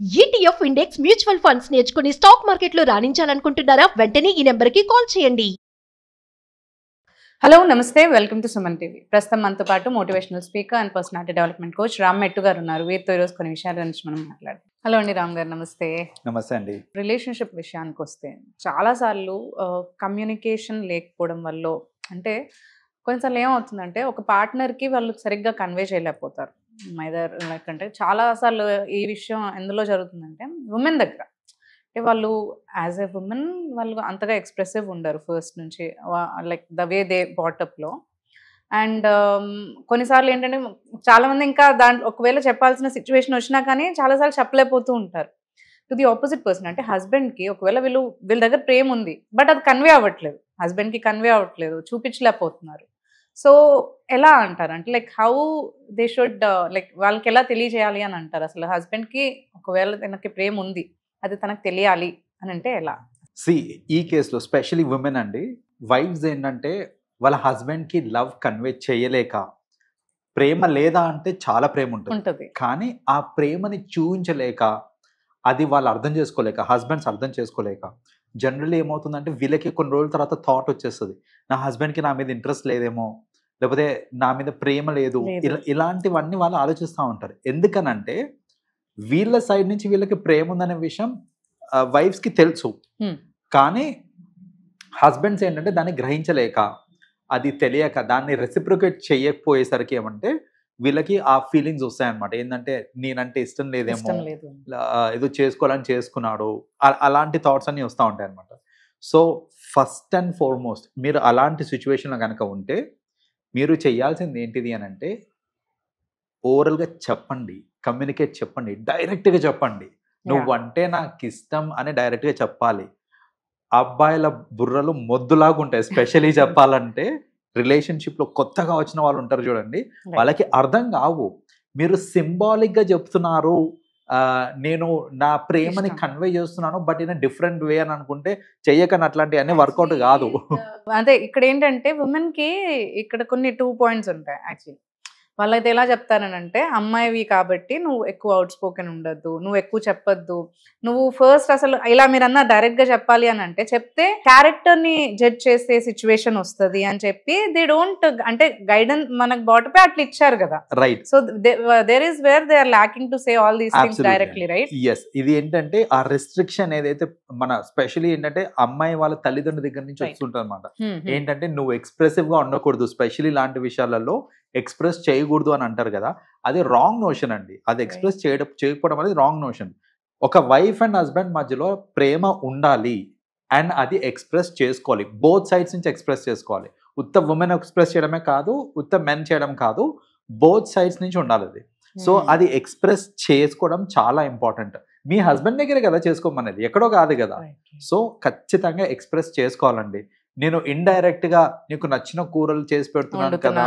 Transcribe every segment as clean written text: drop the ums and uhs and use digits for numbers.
ETF index mutual funds నేర్చుకుని stock మార్కెట్లో రాణించాలనుకుంటున్నారా? వెంటనే ఈ నెంబర్కి కాల్ చేయండి. హలో నమస్తే, వెల్కమ్ టు సుమన్ టీవీ. ప్రస్తుతం మనతో పాటు motivational speaker and personality development coach Ram మెట్టు గారు ఉన్నారు. వీరితో ఈరోజు కొన్ని విషయాల గురించి మనం మాట్లాడదాం. హలో అండి రామ్ గారు, నమస్తే. నమస్తే అండి. రిలేషన్షిప్ విషయానికి వస్తే చాలాసార్లు కమ్యూనికేషన్ లేకపోవడం వల్ల, అంటే కొన్నిసార్లు ఏమవుతుందంటే ఒక పార్ట్నర్కి వాళ్ళు సరిగ్గా కన్వే చేయలేకపోతారు. మైదర్ లైక్ అంటే చాలాసార్లు ఈ విషయం ఎందులో జరుగుతుందంటే ఉమెన్ దగ్గర. అంటే వాళ్ళు యాజ్ ఎ ఉమెన్ వాళ్ళు అంతగా ఎక్స్ప్రెసివ్ ఉండరు ఫస్ట్ నుంచి, లైక్ ద వే దే బాటప్లో. అండ్ కొన్నిసార్లు ఏంటంటే చాలామంది ఇంకా దాంట్లో ఒకవేళ చెప్పాల్సిన సిచ్యువేషన్ వచ్చినా కానీ చాలాసార్లు చెప్పలేకపోతూ ఉంటారు టు ది ఆపోజిట్ పర్సన్. అంటే హస్బెండ్కి ఒకవేళ వీళ్ళ దగ్గర ప్రేమ ఉంది, బట్ అది కన్వే అవ్వట్లేదు, హస్బెండ్కి కన్వే అవ్వట్లేదు, చూపించలేకపోతున్నారు. సో ఎలా అంటారు అంటే like how they should, like వాళ్ళకి ఎలా తెలియజేయాలి అని అంటారు? అసలు హస్బెండ్కి ఒకవేళ తనకి ప్రేమ ఉంది, అది తనకు తెలియాలి అని అంటే ఎలా? ఈ కేసులో స్పెషలీ ఉమెన్ అండి, వైఫ్స్ ఏంటంటే వాళ్ళ హస్బెండ్కి లవ్ కన్వే చేయలేక, ప్రేమ లేదా అంటే చాలా ప్రేమ ఉంటుంది, కానీ ఆ ప్రేమని చూపించలేక, అది వాళ్ళు అర్థం చేసుకోలేక, హస్బెండ్స్ అర్థం చేసుకోలేక, జనరల్లీ ఏమవుతుందంటే వీళ్ళకి కొన్ని రోజుల తర్వాత థాట్ వచ్చేస్తుంది, నా హస్బెండ్కి నా మీద ఇంట్రెస్ట్ లేదేమో, లేకపోతే నా మీద ప్రేమ లేదు, ఇలాంటివన్నీ వాళ్ళు ఆలోచిస్తూ ఉంటారు. ఎందుకనంటే వీళ్ళ సైడ్ నుంచి వీళ్ళకి ప్రేమ ఉందనే విషయం వైఫ్స్కి తెలుసు, కానీ హస్బెండ్స్ ఏంటంటే దాన్ని గ్రహించలేక, అది తెలియక, దాన్ని రెసిప్రికేట్ చేయకపోయేసరికి ఏమంటే వీళ్ళకి ఆ ఫీలింగ్స్ వస్తాయన్నమాట. ఏంటంటే నేనంటే ఇష్టం లేదేమో, ఏదో చేసుకోవాలని చేసుకున్నాడు, అలాంటి థాట్స్ అన్నీ వస్తూ ఉంటాయి అనమాట. సో ఫస్ట్ అండ్ ఫార్మోస్ట్ మీరు అలాంటి సిచ్యువేషన్లో కనుక ఉంటే మీరు చేయాల్సింది ఏంటిది అని అంటే ఓవరల్గా చెప్పండి, కమ్యూనికేట్ చెప్పండి, డైరెక్ట్గా చెప్పండి. నువ్వంటే నాకు ఇష్టం అని డైరెక్ట్గా చెప్పాలి. అబ్బాయిల బుర్రలు మొద్దులాగా ఉంటాయి, స్పెషలీ చెప్పాలంటే రిలేషన్షిప్లో కొత్తగా వచ్చిన వాళ్ళు ఉంటారు చూడండి, వాళ్ళకి అర్థం కావు. మీరు సింబాలిక్గా చెప్తున్నారు, నేను నా ప్రేమని కన్వే చేస్తున్నాను బట్ ఇన్ డిఫరెంట్ వే అని అనుకుంటే చెయ్యకని అట్లాంటివి అన్నీ వర్కౌట్ కాదు. అదే ఇక్కడ ఏంటంటే ఉమెన్కి ఇక్కడ కొన్ని 2 పాయింట్స్ ఉంటాయి యాక్చువల్లీ. వాళ్ళైతే ఎలా చెప్తారనంటే అమ్మాయివి కాబట్టి నువ్వు ఎక్కువ అవుట్ స్పోకెన్ ఉండద్దు, నువ్వు ఎక్కువ చెప్పొద్దు, నువ్వు ఫస్ట్ అసలు ఇలా మీరన్నా డైరెక్ట్ గా చెప్పాలి అని అంటే చెప్తే క్యారెక్టర్ ని జడ్జ్ చేసే సిచ్యువేషన్ వస్తుంది అని చెప్పి దే డోంట్, అంటే గైడెన్స్ మనకు బాటపై అట్లా ఇచ్చారు కదా, right. So there is where they are looking to say all these things directly, right? yes, ఇది ఏంటంటే ఆ రెస్ట్రిక్షన్ ఏదైతే మన స్పెషలీ ఏంటంటే అమ్మాయి వాళ్ళ తల్లిదండ్రుల దగ్గర నుంచి వస్తుంటుంది అనమాట. ఏంటంటే నువ్వు ఎక్స్ప్రెసివ్ గా ఉండకూడదు, స్పెషలీ ఇలాంటి విషయాలలో ఎక్స్ప్రెస్ చేయకూడదు అని అంటారు కదా, అది రాంగ్ నోషన్ అండి. అది ఎక్స్ప్రెస్ చేయకపోవడం అనేది రాంగ్ నోషన్. ఒక వైఫ్ అండ్ హస్బెండ్ మధ్యలో ప్రేమ ఉండాలి అండ్ అది ఎక్స్ప్రెస్ చేసుకోవాలి, బోత్ సైడ్స్ నుంచి ఎక్స్ప్రెస్ చేసుకోవాలి. ఉత్త ఉమెన్ ఎక్స్ప్రెస్ చేయడమే కాదు, ఉత్త మెన్ చేయడం కాదు, బోత్ సైడ్స్ నుంచి ఉండాలి అది. సో అది ఎక్స్ప్రెస్ చేసుకోవడం చాలా ఇంపార్టెంట్. మీ హస్బెండ్ దగ్గరే కదా చేసుకోమనేది, ఎక్కడో కాదు కదా. సో ఖచ్చితంగా ఎక్స్ప్రెస్ చేసుకోవాలండి. నేను ఇండైరెక్ట్ గా నీకు నచ్చిన కూరలు చేసి పెడుతున్నాను కదా,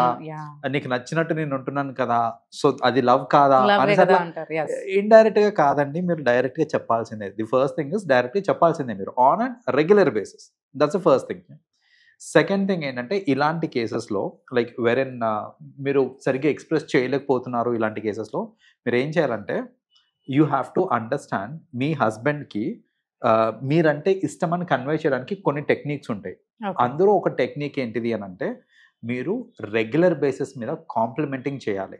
నీకు నచ్చినట్టు నేను ఉంటున్నాను కదా, సో అది లవ్ కాదా? ఇండైరెక్ట్ గా కాదండి, మీరు డైరెక్ట్ గా చెప్పాల్సిందే. The first thing is direct గా చెప్పాల్సిందే మీరు on and regular basis. That's the first thing. Second thing ఏంటంటే ఇలాంటి కేసెస్లో లైక్ వెరెన్ మీరు సరిగ్గా ఎక్స్ప్రెస్ చేయలేకపోతున్నారు, ఇలాంటి కేసెస్లో మీరు ఏం చేయాలంటే యూ హ్యావ్ టు అండర్స్టాండ్ మీ హస్బెండ్కి మీరంటే ఇష్టం అని కన్వే చేయడానికి కొన్ని టెక్నిక్స్ ఉంటాయి. అందులో ఒక టెక్నిక్ ఏంటిది అని అంటే మీరు రెగ్యులర్ బేసిస్ మీద కాంప్లిమెంటింగ్ చేయాలి.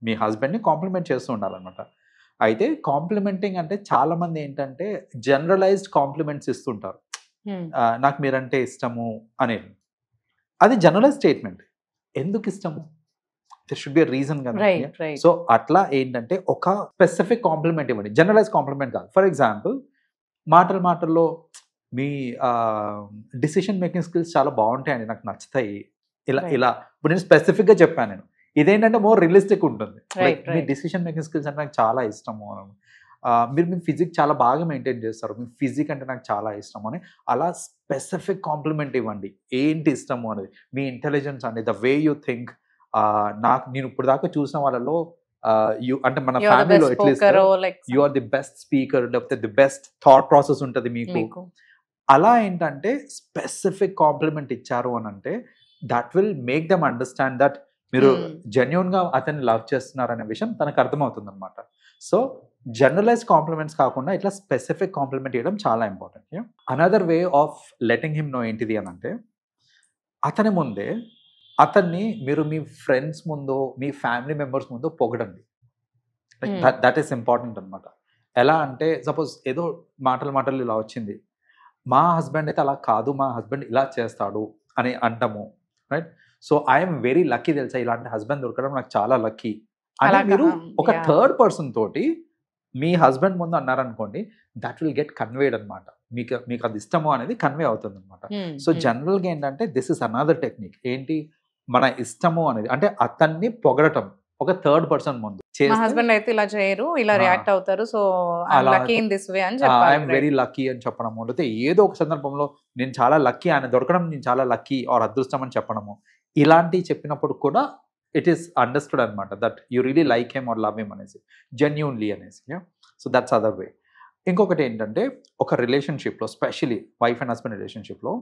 మీ హస్బెండ్ని కాంప్లిమెంట్ చేస్తూ ఉండాలన్నమాట. అయితే కాంప్లిమెంటింగ్ అంటే చాలా మంది ఏంటంటే జనరలైజ్డ్ కాంప్లిమెంట్స్ ఇస్తుంటారు, నాకు మీరంటే ఇష్టము అనేది. అది జనరలైజ్ స్టేట్మెంట్. ఎందుకు ఇష్టము? There should be a reason కదా. సో అట్లా ఏంటంటే ఒక స్పెసిఫిక్ కాంప్లిమెంట్ ఇవ్వండి, జనరలైజ్ కాంప్లిమెంట్ కాదు. ఫర్ ఎగ్జాంపుల్ మాటల్లో మీ డిసిషన్ మేకింగ్ స్కిల్స్ చాలా బాగుంటాయండి, నాకు నచ్చుతాయి, ఇలా ఇప్పుడు నేను స్పెసిఫిక్గా చెప్పాను. నేను ఇదేంటంటే మోర్ రియలిస్టిక్ ఉంటుంది. మీ డిసిషన్ మేకింగ్ స్కిల్స్ అంటే నాకు చాలా ఇష్టము, మీరు మీ ఫిజిక్ చాలా బాగా మెయింటైన్ చేస్తారు, మీ ఫిజిక్ అంటే నాకు చాలా ఇష్టము అని అలా స్పెసిఫిక్ కాంప్లిమెంట్ ఇవ్వండి. ఏంటి ఇష్టము అనేది, మీ ఇంటెలిజెన్స్ అండి, ద వే యూ థింక్. నేను ఇప్పుడు దాకా చూసిన వాళ్ళలో అంటే మన ఫ్యామిలీలో at least you are the best speaker, లేకపోతే ది బెస్ట్ థాట్ ప్రాసెస్ ఉంటుంది మీకు. అలా ఏంటంటే స్పెసిఫిక్ కాంప్లిమెంట్ ఇచ్చారు అని అంటే that will make them understand that మీరు జెన్యూన్ గా అతన్ని లవ్ చేస్తున్నారు అనే విషయం తనకు అర్థమవుతుంది అనమాట. సో జనరలైజ్ కాంప్లిమెంట్స్ కాకుండా ఇట్లా స్పెసిఫిక్ కాంప్లిమెంట్ ఇవ్వడం చాలా important. Another way of letting him know ఏంటిది అని అంటే, అతని ముందే అతన్ని మీరు మీ ఫ్రెండ్స్ ముందు, మీ ఫ్యామిలీ మెంబర్స్ ముందు పొగడండి. దట్ ఈస్ ఇంపార్టెంట్ అనమాట. ఎలా అంటే సపోజ్ ఏదో మాటలు ఇలా వచ్చింది, మా హస్బెండ్ అయితే అలా కాదు, మా హస్బెండ్ ఇలా చేస్తాడు అని అంటాము, right? So I'm very lucky తెలుసా, ఇలాంటి హస్బెండ్ దొరకడం నాకు చాలా లక్కీ అని మీరు ఒక థర్డ్ పర్సన్ తోటి మీ హస్బెండ్ ముందు అన్నారనుకోండి, దట్ విల్ గెట్ కన్వేడ్ అనమాట. మీకు అది ఇష్టము అనేది కన్వే అవుతుంది అనమాట. సో జనరల్గా ఏంటంటే దిస్ ఇస్ అనదర్ టెక్నిక్. ఏంటి, మన ఇష్టము అనేది అంటే అతన్ని పొగడటం ఒక థర్డ్ పర్సన్ ముందు. హస్బెండ్ అయితే ఇలా చేయరు, ఇలా రియాక్ట్ అవుతారు, so lucky in this way అని చెప్పాలి. ఐఎమ్ వెరీ లక్కీ అని చెప్పడము, లేకపోతే ఏదో ఒక సందర్భంలో నేను చాలా లక్కీ ఆయన దొరకడం, నేను చాలా లక్కీ ఆర్ అదృష్టం అని చెప్పడము, ఇలాంటివి చెప్పినప్పుడు కూడా ఇట్ ఈస్ అండర్స్టూడ్ అనమాట that you really like him or love him అనేసి, జెన్యూన్లీ అనేసి. So that's other way. ఇంకొకటి ఏంటంటే, ఒక రిలేషన్షిప్లో స్పెషలీ వైఫ్ అండ్ హస్బెండ్ రిలేషన్షిప్లో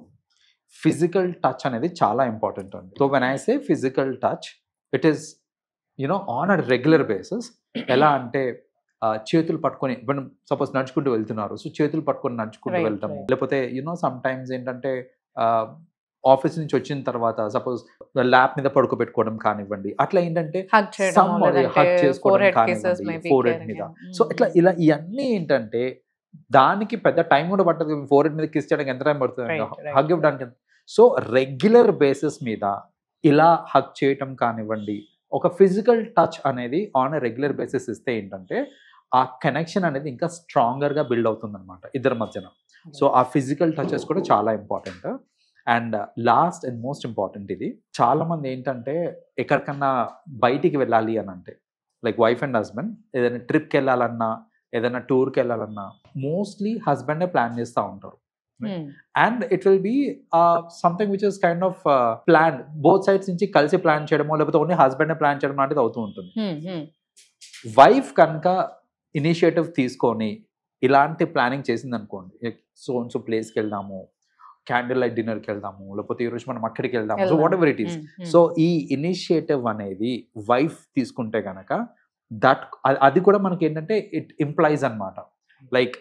ఫిజికల్ టచ్ అనేది చాలా ఇంపార్టెంట్ అండి. So when I say physical touch, it is on a regular basis. ఎలా అంటే చేతులు పట్టుకొని, ఇప్పుడు సపోజ్ నడుచుకుంటూ వెళ్తున్నారు, సో చేతులు పట్టుకొని నడుచుకుంటూ వెళ్తాము. లేకపోతే సమ్ టైమ్స్ ఏంటంటే ఆఫీస్ నుంచి వచ్చిన తర్వాత సపోజ్ ల్యాప్ మీద పడుకోబెట్టుకోవడం కానివ్వండి, అట్లా ఏంటంటే హగ్ చేసుకోవడం కానివ్వండి ఫోర్ హెడ్ మీద. సో ఇలా ఇవన్నీ ఏంటంటే దానికి పెద్ద టైం కూడా పట్టదు. ఫోర్ హెడ్ మీద కిస్ చేయడానికి ఎంత టైం పడుతుంది, హగ్ ఇవ్వడానికి. సో రెగ్యులర్ బేసిస్ మీద ఇలా హగ్ చేయటం కానివ్వండి, ఒక ఫిజికల్ టచ్ అనేది ఆన్ ఎ రెగ్యులర్ బేసిస్ ఇస్తే ఏంటంటే ఆ కనెక్షన్ అనేది ఇంకా స్ట్రాంగర్గా బిల్డ్ అవుతుంది అనమాట ఇద్దరి మధ్యన. సో ఆ ఫిజికల్ టచెస్ కూడా చాలా important. And last and most important, ఇది చాలా మంది ఏంటంటే ఎక్కడికన్నా బయటికి వెళ్ళాలి అని అంటే, లైక్ వైఫ్ అండ్ హస్బెండ్ ఏదైనా ట్రిప్కి వెళ్ళాలన్నా, ఏదైనా టూర్కి వెళ్ళాలన్నా మోస్ట్లీ హస్బెండే ప్లాన్ చేస్తూ ఉంటారు. And it will be something which is kind of plan, both sides నుంచి కలిసి ప్లాన్ చేయడమో, లేకపోతే ఓన్లీ హస్బెండ్ ప్లాన్ చేయడం లాంటిది అవుతూ ఉంటుంది. వైఫ్ కనుక ఇనిషియేటివ్ తీసుకొని ఇలాంటి ప్లానింగ్ చేసింది అనుకోండి, సో ప్లేస్కి వెళ్దాము, క్యాండిల్ లైట్ డిన్నర్కి వెళ్దాము, లేకపోతే ఈరోజు మనం అక్కడికి వెళ్దాము, so what ever it is. So ఈ ఇనిషియేటివ్ అనేది వైఫ్ తీసుకుంటే కనుక అది కూడా మనకి ఏంటంటే ఇట్ ఇంప్లైజ్ అనమాట, లైక్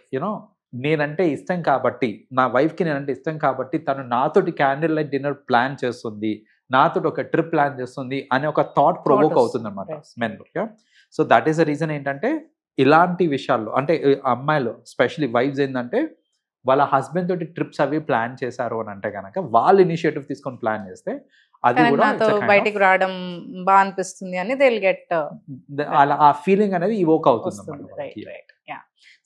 నేనంటే ఇష్టం కాబట్టి, నా వైఫ్కి నేనంటే ఇష్టం కాబట్టి తను నాతోటి క్యాండిల్ లైట్ డిన్నర్ ప్లాన్ చేస్తుంది, నాతోటి ఒక ట్రిప్ ప్లాన్ చేస్తుంది అనే ఒక థాట్ ప్రొవోక్ అవుతుంది అనమాట మెన్లో. So that is the reason ఏంటంటే ఇలాంటి విషయాల్లో అంటే అమ్మాయిలు స్పెషలీ వైఫ్స్ ఏంటంటే వాళ్ళ హస్బెండ్ తోటి ట్రిప్స్ అవి ప్లాన్ చేశారు అని అంటే కనుక వాళ్ళు ఇనిషియేటివ్ తీసుకొని ప్లాన్ చేస్తే అది కూడా బయటికి రావడం బాగా అనిపిస్తుంది అని దే విల్ గెట్ అలా ఆ ఫీలింగ్ అనేది ఇవోక్ అవుతుంది.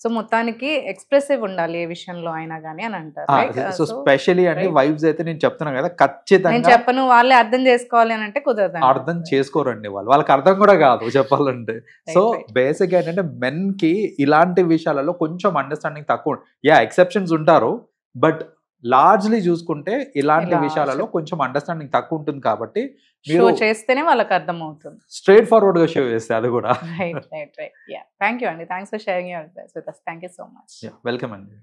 సో మొత్తానికి ఎక్స్ప్రెసివ్ ఉండాలి ఏ విషయంలో అయినా కానీ అని అంటారు. సో స్పెషల్లీ అంటే వైఫ్స్ అయితే నేను చెప్తున్నాను కదా, ఖచ్చితంగా నేను చెప్పను, వాళ్ళే అర్థం చేసుకోవాలి అని అంటే కుదరదు, అర్థం చేసుకోరండి వాళ్ళకి అర్థం కూడా కాదు చెప్పాలంటే. సో బేసిక్ ఏంటంటే మెన్ కి ఇలాంటి విషయాలలో కొంచెం అండర్స్టాండింగ్ తక్కువ, ఎక్సెప్షన్స్ ఉంటారు, బట్ లార్జ్లీ చూసుకుంటే ఇలాంటి విషయాలలో కొంచెం అండర్స్టాండింగ్ తక్కువ ఉంటుంది. కాబట్టి షో చేస్తేనే వాళ్ళకి అర్థం అవుతుంది, స్ట్రైట్ ఫార్వర్డ్ గా షో చేస్తే అది కూడా. రైట్. థ్యాంక్ యూ అండి, thanks for sharing your advice with us. Thank you so much. Welcome అండి.